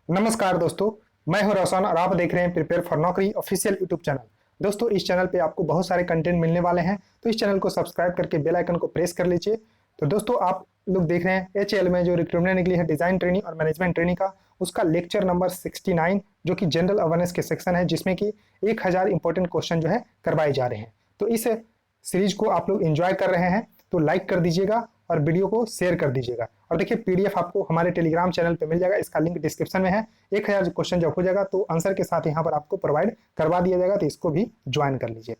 नमस्कार दोस्तों, मैं हूं रोशन और आप देख रहे हैं प्रिपेयर फॉर नौकरी ऑफिशियल यूट्यूब चैनल। दोस्तों, इस चैनल पे आपको बहुत सारे कंटेंट मिलने वाले हैं, तो इस चैनल को सब्सक्राइब करके बेल आइकन को प्रेस कर लीजिए। तो दोस्तों, आप लोग देख रहे हैं एचएएल में जो रिक्रूटमेंट निकली है डिजाइन ट्रेनिंग और मैनेजमेंट ट्रेनिंग का, उसका लेक्चर नंबर 69 जो कि जनरल अवेयरनेस के सेक्शन है, जिसमें कि 1000 इंपॉर्टेंट क्वेश्चन जो है करवाए जा रहे हैं। तो इस सीरीज को आप लोग एंजॉय कर रहे हैं तो लाइक कर दीजिएगा और वीडियो को शेयर कर दीजिएगा। और देखिए, पीडीएफ आपको हमारे टेलीग्राम चैनल पे मिल जाएगा, इसका लिंक डिस्क्रिप्शन में है। 1000 क्वेश्चन जब हो जाएगा तो आंसर के साथ यहाँ पर आपको प्रोवाइड करवा दिया जाएगा, तो इसको भी ज्वाइन कर लीजिए।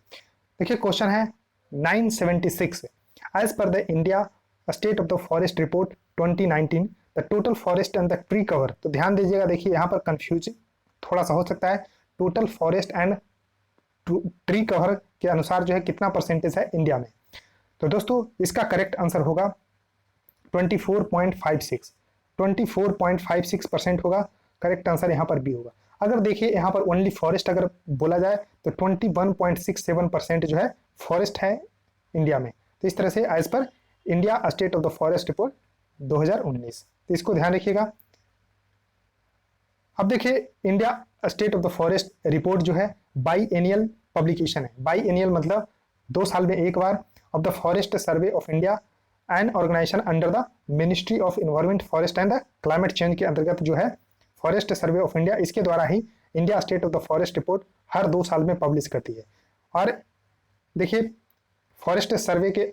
देखिए, क्वेश्चन है 976। As per the India state of the forest report 2019 the total forest and the tree cover. तो ध्यान दीजिएगा, देखिए यहाँ पर कंफ्यूज थोड़ा सा हो सकता है। Total forest and tree cover के अनुसार जो है कितना परसेंटेज है इंडिया में। तो दोस्तों, इसका करेक्ट आंसर होगा 24.56। 24.56% होगा। करेक्ट आंसर यहाँ पर बी होगा। अगर देखिए यहाँ पर ओनली फॉरेस्ट अगर बोला जाए तो 21.67% जो है फॉरेस्ट है इंडिया में। तो इस तरह से as per India state of the forest report 2019, तो इसको ध्यान रखिएगा। अब देखिए, India state of the forest report जो है बाई एनियल पब्लिकेशन है। बाई एनियल मतलब 2 साल में एक बार। Of the forest survey of India and organisation under the ministry of environment forest and the climate change के अंतर्गत जो है फॉरेस्ट सर्वे ऑफ इंडिया, इसके द्वारा ही India state of the forest report हर 2 साल में पब्लिश करती है। और देखिए, फॉरेस्ट सर्वे के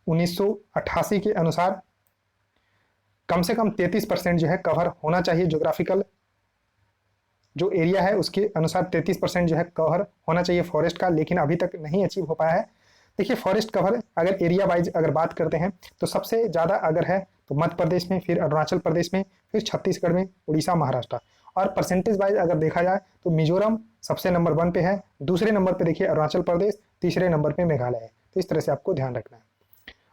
1988 के अनुसार कम से कम 33% जो है कवर होना चाहिए। ज्योग्राफिकल जो एरिया है उसके अनुसार 33% जो है कवर होना चाहिए फॉरेस्ट का, लेकिन अभी तक नहीं अचीव हो पाया है। देखिए, फॉरेस्ट कवर अगर एरिया वाइज अगर बात करते हैं तो सबसे ज़्यादा अगर है तो मध्य प्रदेश में, फिर अरुणाचल प्रदेश में, फिर छत्तीसगढ़ में, उड़ीसा, महाराष्ट्र। और परसेंटेज वाइज अगर देखा जाए तो मिजोरम सबसे नंबर 1 पे है, दूसरे नंबर पे देखिए अरुणाचल प्रदेश, तीसरे नंबर पे मेघालय है। तो इस तरह से आपको ध्यान रखना है।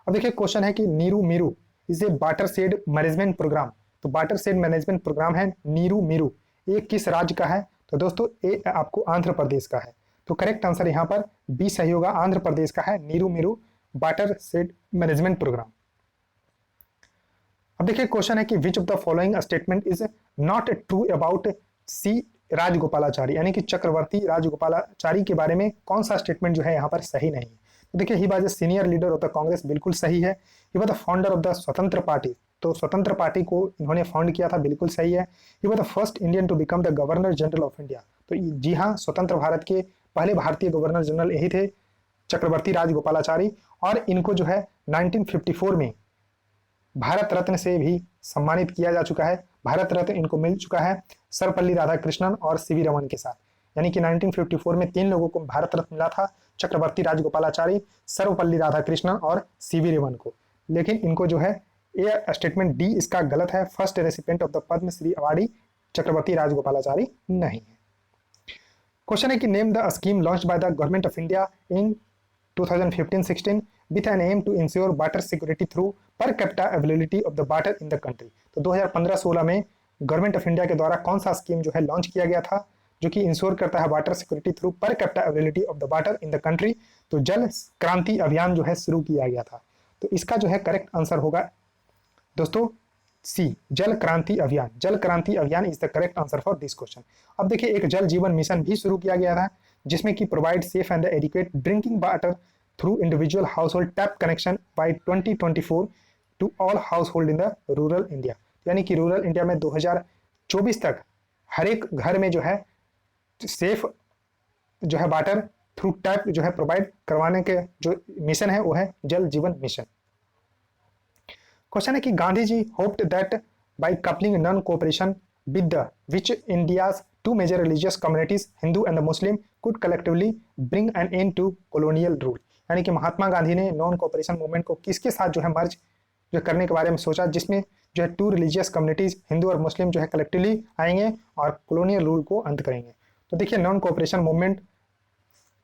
अब देखिए, क्वेश्चन है कि Neeru Meeru is a watershed management programme. तो वाटर शेड मैनेजमेंट प्रोग्राम है नीरू मीरू, ये किस राज्य का है? तो दोस्तों, ये आपको आंध्र प्रदेश का है। तो करेक्ट आंसर यहाँ पर बी सही होगा, आंध्र प्रदेश का है Neeru Meeru watershed management programme. अब देखिए, क्वेश्चन है कि which of the following statement is not true about C Rajagopalachari, यानी कि चक्रवर्ती राजगोपालाचारी के बारे में कौन सा स्टेटमेंट जो है यहाँ पर सही नहीं है। तो देखिए, he was a senior leader of the Congress, बिल्कुल सही है। He was the founder of the स्वतंत्र पार्टी, तो स्वतंत्र पार्टी को इन्होंने फाउंड किया था, बिल्कुल सही है। He was the first Indian to become the governor general of India. तो जी हाँ, स्वतंत्र भारत के पहले भारतीय गवर्नर जनरल यही थे, चक्रवर्ती राजगोपालाचारी। और इनको जो है 1954 में भारत रत्न से भी सम्मानित किया जा चुका है। भारत रत्न इनको मिल चुका है सर्वपल्ली राधाकृष्णन और सीवी रमन के साथ। यानी कि 1954 में 3 लोगों को भारत रत्न मिला था, चक्रवर्ती राजगोपालाचारी, सर्वपल्ली राधाकृष्णन और सीवी रमन को। लेकिन इनको जो है ये स्टेटमेंट डी इसका गलत है। First recipient of the Padmashri awardee Chakravarti Rajagopalachari नहीं है। क्वेश्चन है कि name the scheme launched by the government of India in 2015-16 with an aim to ensure water security through per capita availability of the water in the country। तो 2015-16 में government of India के द्वारा कौन सा scheme जो है launch किया गया था, जो कि इंश्योर करता है water security through per capita availability of the water in the country. तो जल क्रांति अभियान जो है शुरू किया गया था। तो इसका जो है करेक्ट आंसर होगा दोस्तों सी, जल क्रांति अभियान। जल क्रांति अभियान is the correct answer for this question. अब देखिए, एक जल जीवन मिशन भी शुरू किया गया था, जिसमें कि provide safe and adequate drinking water through individual household tap connection by 2024 to all household in the rural India. यानी कि रूरल इंडिया में 2024 तक हर एक घर में जो है सेफ जो है वाटर थ्रू टैप जो है प्रोवाइड करवाने के जो मिशन है वो है जल जीवन मिशन। क्वेश्चन है कि Gandhi ji hoped that by coupling non cooperation with the which India's 2 major religious communities Hindu and the Muslim could collectively bring an end to colonial rule. यानी कि महात्मा गांधी ने नॉन कोऑपरेशन मूवमेंट को किसके साथ जो है मर्ज जो करने के बारे में सोचा, जिसमें जो है 2 रिलीजियस कम्युनिटीज हिंदू और मुस्लिम जो है कलेक्टिवली आएंगे और कॉलोनियल रूल को अंत करेंगे। तो देखिए, नॉन कोऑपरेशन मूवमेंट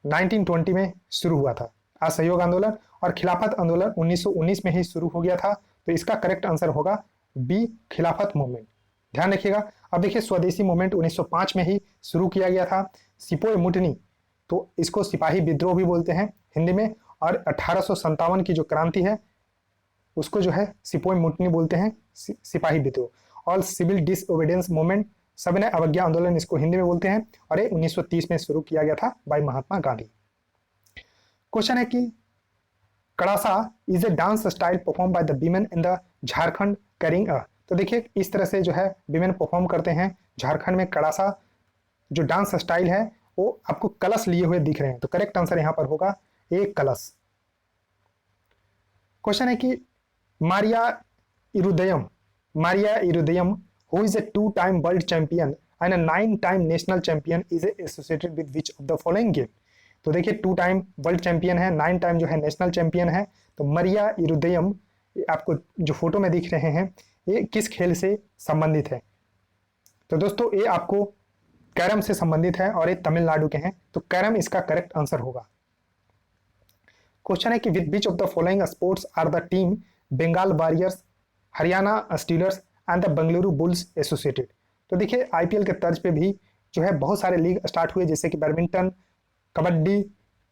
1920 में शुरू हुआ था, असहयोग आंदोलन, और खिलाफत आंदोलन 1919 में ही शुरू हो गया था। तो इसका करेक्ट आंसर होगा बी, खिलाफत मूवमेंट। ध्यान रखिएगा। अब देखिए, स्वदेशी मूवमेंट 1905 में ही शुरू किया गया था। सिपोई मुटनी, तो इसको सिपाही विद्रोह भी बोलते हैं हिंदी में, और 1857 की जो क्रांति है उसको जो है सिपोई मुटनी बोलते हैं, सिपाही विद्रोह। ऑल सिविल डिसओबीडियंस मूवमेंट सविनय अवज्ञा आंदोलन इसको हिंदी में बोलते हैं, और ये 1930 में शुरू किया गया था बाय महात्मा गांधी। क्वेश्चन है कि Karasa is a dance style perform by the women in the Jharkhand carrying a. तो देखिए इस तरह से जो है वीमेन परफॉर्म करते हैं झारखंड में। कड़ासा जो डांस स्टाइल है वो आपको कलश लिए हुए दिख रहे हैं, तो करेक्ट आंसर यहां पर होगा ए कलश। क्वेश्चन है कि Maria इरुदयम who is a two-time world champion and a 9-time national champion is associated with which of the following game। तो देखिए 2 टाइम वर्ल्ड चैंपियन है, 9 टाइम जो है नेशनल चैंपियन है। तो मरिया इरुदयम आपको जो फोटो में दिख रहे हैं ये किस खेल से संबंधित है? तो दोस्तों ये आपको कैरम से संबंधित है और ये तमिलनाडु के हैं, तो कैरम इसका करेक्ट आंसर होगा। क्वेश्चन है कि with which of the following sports are the team Bengal Warriors, Haryana Steelers and the Bengaluru Bulls associated. तो देखिए आईपीएल के तर्ज पे भी जो है बहुत सारे लीग स्टार्ट हुए, जैसे कि बैडमिंटन, कबड्डी।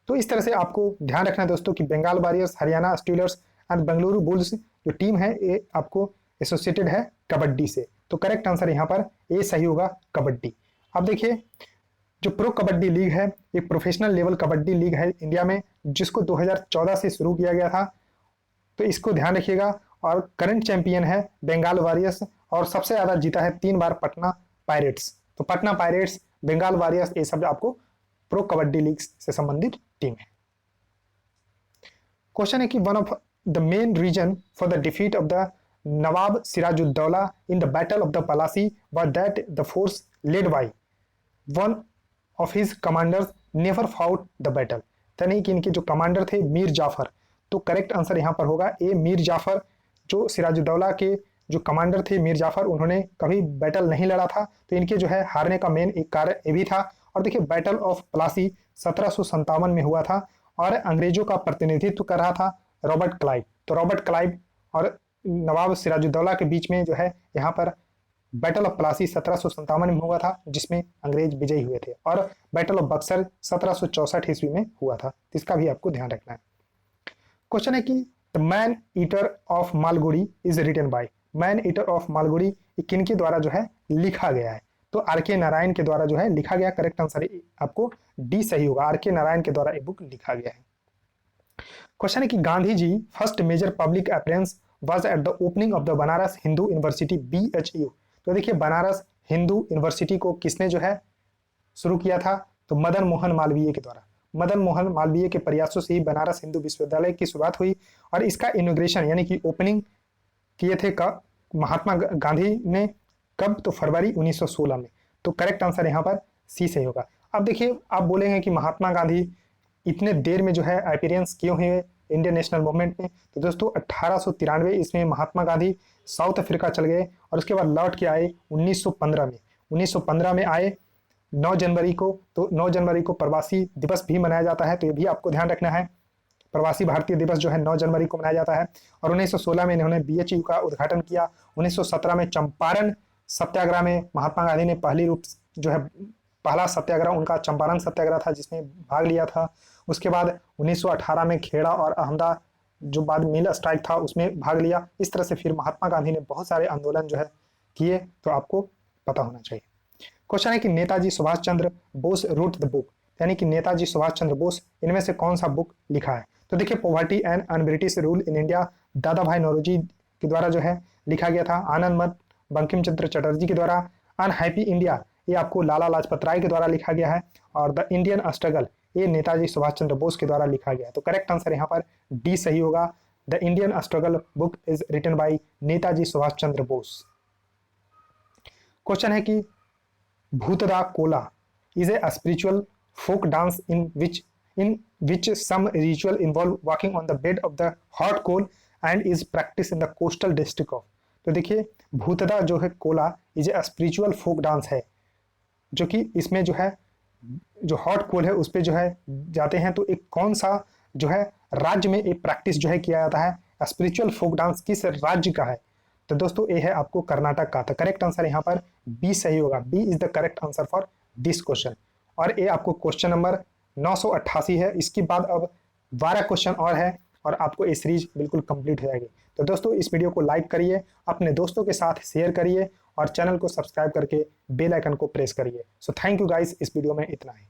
तो इस तरह से आपको ध्यान रखना है दोस्तों कि Bengal Warriors, Haryana Steelers and Bengaluru Bulls जो टीम है ये आपको एसोसिएटेड है कबड्डी से। तो करेक्ट आंसर यहाँ पर ए सही होगा, कबड्डी। अब देखिए जो प्रो कबड्डी लीग है एक प्रोफेशनल लेवल कबड्डी लीग है इंडिया में, जिसको 2014 से शुरू किया गया था, तो इसको ध्यान रखिएगा। और करंट चैंपियन है बंगाल वॉरियर्स और सबसे ज्यादा जीता है 3 बार पटना पायरेट्स। तो पटना पायरेट्स, बंगाल वॉरियर्स ये सब आपको प्रो कबड्डी लीग से संबंधित टीम है। क्वेश्चन है कि one of the main reason for the defeat of the Nawab Siraj-ud-Daulah in the battle of the Plassey was that the force led by one of his commanders never fought the battle. यानी कि इनके जो commander थे मीर जाफर। तो correct answer यहाँ पर होगा ए मीर जाफर। जो सिराजुद्दौला के जो कमांडर थे मीर जाफर, उन्होंने कभी बैटल नहीं लड़ा था, तो इनके जो है हारने का मेन एक कारण ये भी था। और देखिए बैटल ऑफ प्लासी 1757 में हुआ था और अंग्रेजों का प्रतिनिधित्व कर रहा था रॉबर्ट क्लाइव। तो रॉबर्ट क्लाइव और नवाब सिराजुद्दौला के बीच में जो है यहाँ पर बैटल ऑफ प्लासी 1757 में हुआ था, जिसमें अंग्रेज विजयी हुए थे। और बैटल ऑफ बक्सर 1764 ईस्वी में हुआ था, इसका भी आपको ध्यान रखना है। क्वेश्चन है कि the man eater of Malgudi is written by. Man eater of Malgudi किनके द्वारा जो है लिखा गया है? तो आर.के. नारायण के द्वारा जो है लिखा गया। करेक्ट आंसर आपको डी सही होगा, आर.के. नारायण के द्वारा ये बुक लिखा गया है। क्वेश्चन है कि Gandhi ji first major public appearance was at the opening of the Banaras Hindu university BHU। तो देखिए बनारस हिंदू यूनिवर्सिटी को किसने जो है शुरू किया था? तो मदन मोहन मालवीय के द्वारा। मदन मोहन मालवीय के प्रयासों से ही बनारस हिंदू विश्वविद्यालय की शुरुआत हुई और इसका इनॉग्रेशन यानी कि ओपनिंग किए थे महात्मा गांधी ने कब? तो फरवरी 1916 में। तो करेक्ट आंसर यहाँ पर सी सही होगा। अब देखिए आप बोलेंगे कि महात्मा गांधी इतने देर में जो है अपीयरेंस क्यों हुए इंडियन नेशनल मूवमेंट में? तो दोस्तों 1893 इसमें महात्मा गांधी साउथ अफ्रीका चल गए और उसके बाद लौट के आए 1915 में। 1915 में आए 9 जनवरी को। तो 9 जनवरी को प्रवासी दिवस भी मनाया जाता है, तो ये भी आपको ध्यान रखना है। प्रवासी भारतीय दिवस जो है 9 जनवरी को मनाया जाता है। और 1916 में इन्होंने BHU का उद्घाटन किया। 1917 में चंपारण सत्याग्रह में महात्मा गांधी ने पहला सत्याग्रह उनका चंपारण सत्याग्रह था, जिसमें भाग लिया था। उसके बाद 1918 में खेड़ा और अहमदा जो बाद मिल स्ट्राइक था उसमें भाग लिया। इस तरह से फिर महात्मा गांधी ने बहुत सारे आंदोलन जो है किए, तो आपको पता होना चाहिए। क्वेश्चन है कि Netaji Subhash Chandra Bose wrote the book, यानी कि नेताजी सुभाष चंद्र बोस इनमें से कौन सा बुक लिखा है? तो देखिए poverty and un British rule in India दादा भाई नौरोजी के द्वारा जो है लिखा गया था। आनंद मठ बंकिम चंद्र चटर्जी के द्वारा। अनहैप्पी इंडिया ये आपको लाला लाजपत राय के द्वारा लिखा गया है। और द इंडियन स्ट्रगल ये नेताजी सुभाष चंद्र बोस के द्वारा लिखा गया है। तो करेक्ट आंसर यहाँ पर डी सही होगा। The Indian struggle book is written by Netaji Subhash Chandra Bose. Question है कि Bhutada Kola is a spiritual folk dance in which some ritual involve walking on the bed of the hot coal and is practiced in the coastal district of। तो देखिए भूतदा जो है Kola is a spiritual folk dance है, जो कि इसमें जो है जो हॉट कोल है उस पर जो है जाते हैं। तो एक कौन सा जो है राज्य में एक प्रैक्टिस जो है किया जाता है? स्पिरिचुअल फोक डांस किस राज्य का है? तो दोस्तों ये है आपको कर्नाटक का। तो करेक्ट आंसर यहाँ पर बी सही होगा। B is the correct answer for this question. और ये आपको क्वेश्चन नंबर 988 है। इसके बाद अब 12 क्वेश्चन और है और आपको ये सीरीज बिल्कुल कंप्लीट हो जाएगी। तो दोस्तों इस वीडियो को लाइक करिए, अपने दोस्तों के साथ शेयर करिए और चैनल को सब्सक्राइब करके बेल आइकन को प्रेस करिए। सो थैंक यू गाइस, इस वीडियो में इतना ही।